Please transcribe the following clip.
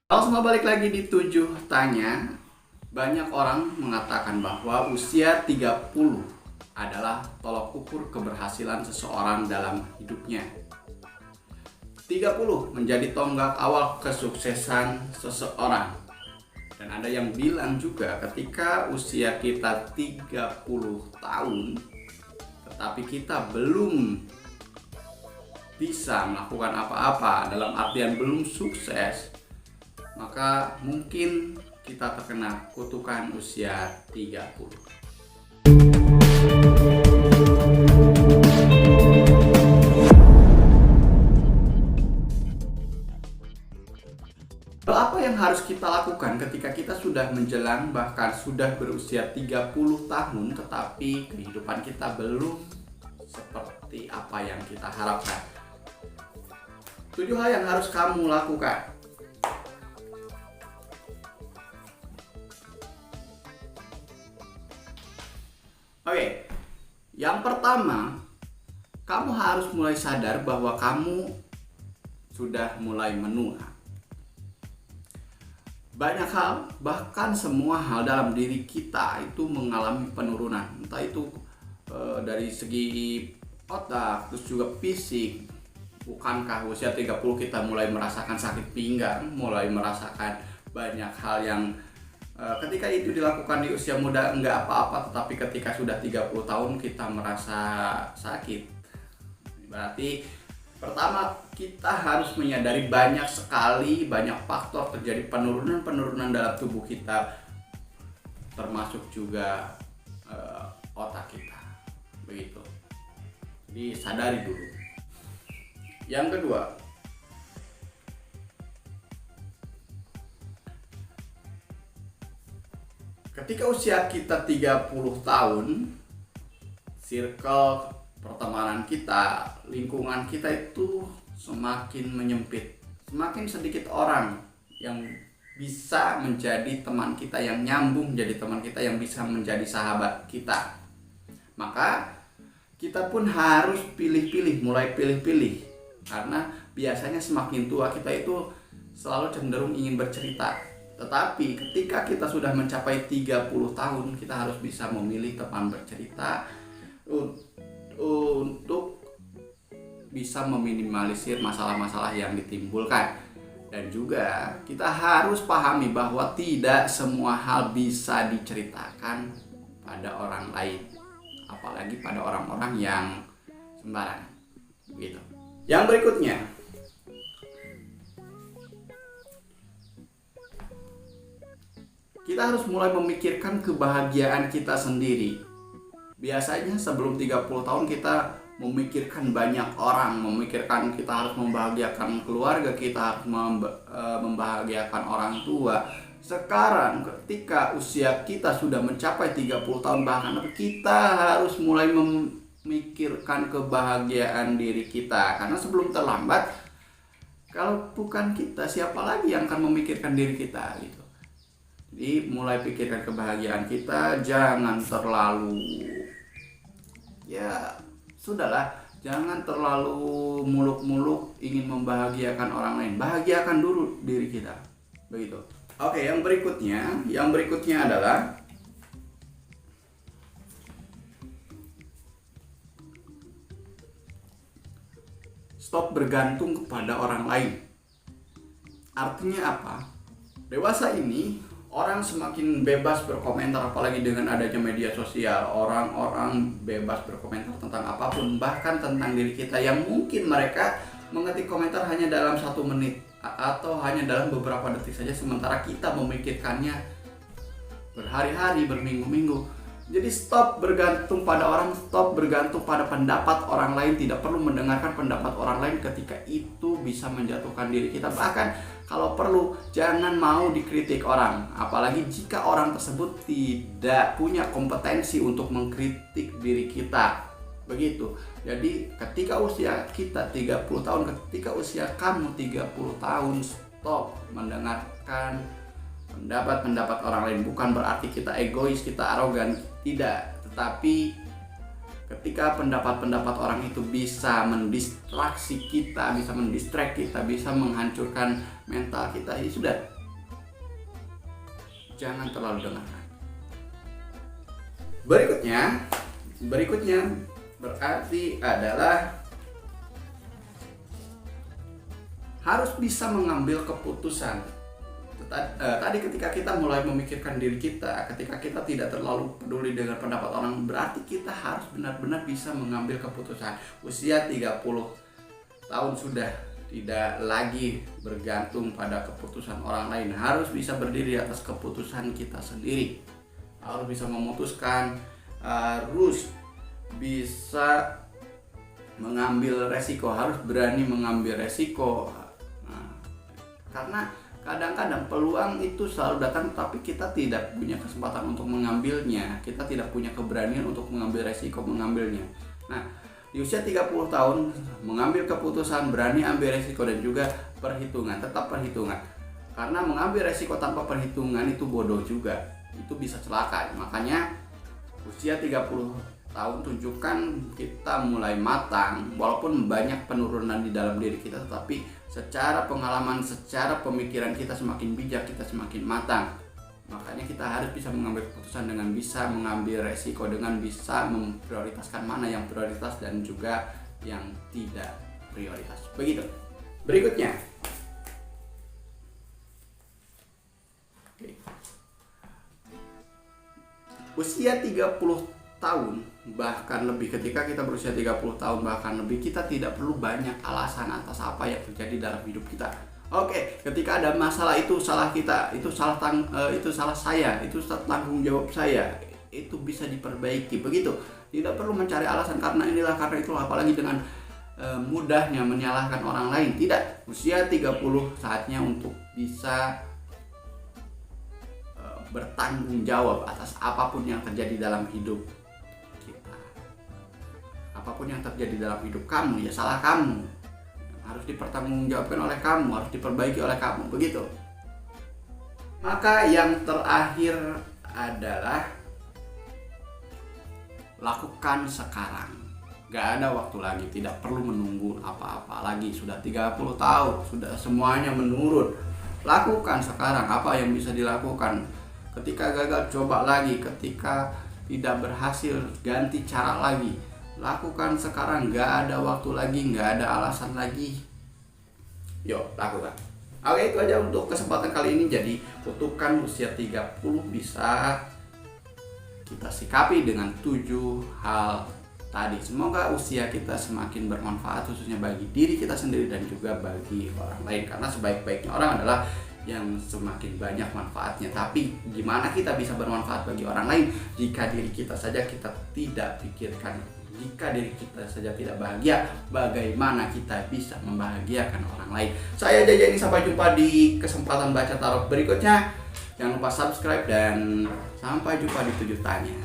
Halo, semua balik lagi di 7 Tanya. Banyak orang mengatakan bahwa usia 30 adalah tolok ukur keberhasilan seseorang dalam hidupnya. 30 menjadi tonggak awal kesuksesan seseorang. Dan ada yang bilang juga ketika usia kita 30 tahun tetapi kita belum bisa melakukan apa-apa, dalam artian belum sukses, maka mungkin kita terkena kutukan usia 30. Lalu apa yang harus kita lakukan ketika kita sudah menjelang bahkan sudah berusia 30 tahun tetapi kehidupan kita belum seperti apa yang kita harapkan? 7 hal yang harus kamu lakukan. Oke, yang pertama, kamu harus mulai sadar bahwa kamu sudah mulai menua. Banyak hal, bahkan semua hal dalam diri kita itu mengalami penurunan. Entah itu dari segi otak, terus juga fisik. Bukankah usia 30 kita mulai merasakan sakit pinggang, mulai merasakan banyak hal yang ketika itu dilakukan di usia muda enggak apa-apa, tetapi ketika sudah 30 tahun kita merasa sakit. Berarti pertama, kita harus menyadari banyak faktor terjadi penurunan dalam tubuh kita, termasuk juga otak kita. Begitu. Jadi sadari dulu. Yang kedua, ketika usia kita 30 tahun, circle pertemanan kita, lingkungan kita itu semakin menyempit. Semakin sedikit orang yang bisa menjadi teman kita, yang nyambung jadi teman kita, yang bisa menjadi sahabat kita. Maka kita pun harus pilih-pilih, mulai pilih-pilih. Karena biasanya semakin tua kita itu selalu cenderung ingin bercerita. Tetapi ketika kita sudah mencapai 30 tahun, kita harus bisa memilih teman bercerita untuk bisa meminimalisir masalah-masalah yang ditimbulkan. Dan juga kita harus pahami bahwa tidak semua hal bisa diceritakan pada orang lain, apalagi pada orang-orang yang sembarangan gitu. Yang berikutnya, kita harus mulai memikirkan kebahagiaan kita sendiri. Biasanya sebelum 30 tahun kita memikirkan banyak orang, memikirkan kita harus membahagiakan keluarga, kita harus membahagiakan orang tua. Sekarang ketika usia kita sudah mencapai 30 tahun bahkan, kita harus mulai memikirkan kebahagiaan diri kita. Karena sebelum terlambat, kalau bukan kita, siapa lagi yang akan memikirkan diri kita gitu. Jadi mulai pikirkan kebahagiaan kita, jangan terlalu, ya sudahlah, jangan terlalu muluk-muluk ingin membahagiakan orang lain. Bahagiakan dulu diri kita. Begitu. Oke, yang berikutnya adalah stop bergantung kepada orang lain. Artinya apa? Dewasa ini orang semakin bebas berkomentar, apalagi dengan adanya media sosial. Orang-orang bebas berkomentar tentang apapun, bahkan tentang diri kita, yang mungkin mereka mengetik komentar hanya dalam 1 menit atau hanya dalam beberapa detik saja, sementara kita memikirkannya berhari-hari, berminggu-minggu. Jadi stop bergantung pada orang, stop bergantung pada pendapat orang lain. Tidak perlu mendengarkan pendapat orang lain ketika itu bisa menjatuhkan diri kita. Bahkan kalau perlu, jangan mau dikritik orang, apalagi jika orang tersebut tidak punya kompetensi untuk mengkritik diri kita. Begitu. Jadi ketika usia kita 30 tahun, ketika usia kamu 30 tahun, stop mendengarkan pendapat orang lain. Bukan berarti kita egois, kita arogan, tidak. Tetapi Ketika pendapat-pendapat orang itu bisa mendistraksi kita, bisa mendistract kita, bisa menghancurkan mental kita, ya sudah, jangan terlalu dengarkan. Berikutnya berarti adalah harus bisa mengambil keputusan. Tadi ketika kita mulai memikirkan diri kita, ketika kita tidak terlalu peduli dengan pendapat orang, berarti kita harus benar-benar bisa mengambil keputusan. Usia 30 tahun sudah tidak lagi bergantung pada keputusan orang lain, harus bisa berdiri atas keputusan kita sendiri, harus bisa memutuskan, harus bisa mengambil resiko, harus berani mengambil resiko. Karena kadang-kadang peluang itu selalu datang, tapi kita tidak punya kesempatan untuk mengambilnya. Kita tidak punya keberanian untuk mengambil resiko mengambilnya. Nah, di usia 30 tahun mengambil keputusan, berani ambil resiko, dan juga perhitungan, tetap perhitungan. Karena mengambil resiko tanpa perhitungan itu bodoh juga. Itu bisa celaka. Makanya usia 30 tahun tunjukkan kita mulai matang, walaupun banyak penurunan di dalam diri kita, tetapi secara pengalaman, secara pemikiran kita semakin bijak, kita semakin matang. Makanya kita harus bisa mengambil keputusan dengan bisa mengambil resiko, dengan bisa memprioritaskan mana yang prioritas dan juga yang tidak prioritas. Begitu. Berikutnya, usia 30 tahun bahkan lebih, ketika kita berusia 30 tahun bahkan lebih, kita tidak perlu banyak alasan atas apa yang terjadi dalam hidup kita. Oke, ketika ada masalah, itu salah kita, itu salah saya, itu tanggung jawab saya, itu bisa diperbaiki. Begitu, tidak perlu mencari alasan karena inilah, karena itulah, apalagi dengan mudahnya menyalahkan orang lain. Tidak, usia 30 saatnya untuk bisa bertanggung jawab atas apapun yang terjadi dalam hidup kita. Apapun yang terjadi dalam hidup kamu, ya salah kamu, harus dipertanggungjawabkan oleh kamu, harus diperbaiki oleh kamu. Begitu. Maka yang terakhir adalah lakukan sekarang. Gak ada waktu lagi, tidak perlu menunggu apa-apa lagi. Sudah 30 tahun, sudah semuanya menurun. Lakukan sekarang apa yang bisa dilakukan. Ketika gagal, coba lagi. Ketika tidak berhasil, ganti cara lagi. Lakukan sekarang, gak ada waktu lagi, gak ada alasan lagi. Yuk, lakukan. Oke, itu aja untuk kesempatan kali ini. Jadi, kutukan usia 30 bisa kita sikapi dengan 7 hal tadi. Semoga usia kita semakin bermanfaat, khususnya bagi diri kita sendiri dan juga bagi orang lain. Karena sebaik-baiknya orang adalah yang semakin banyak manfaatnya. Tapi gimana kita bisa bermanfaat bagi orang lain jika diri kita saja kita tidak pikirkan? Jika diri kita saja tidak bahagia, bagaimana kita bisa membahagiakan orang lain? Saya Jaja, ini sampai jumpa di kesempatan baca tarot berikutnya. Jangan lupa subscribe dan sampai jumpa di 7 tanya.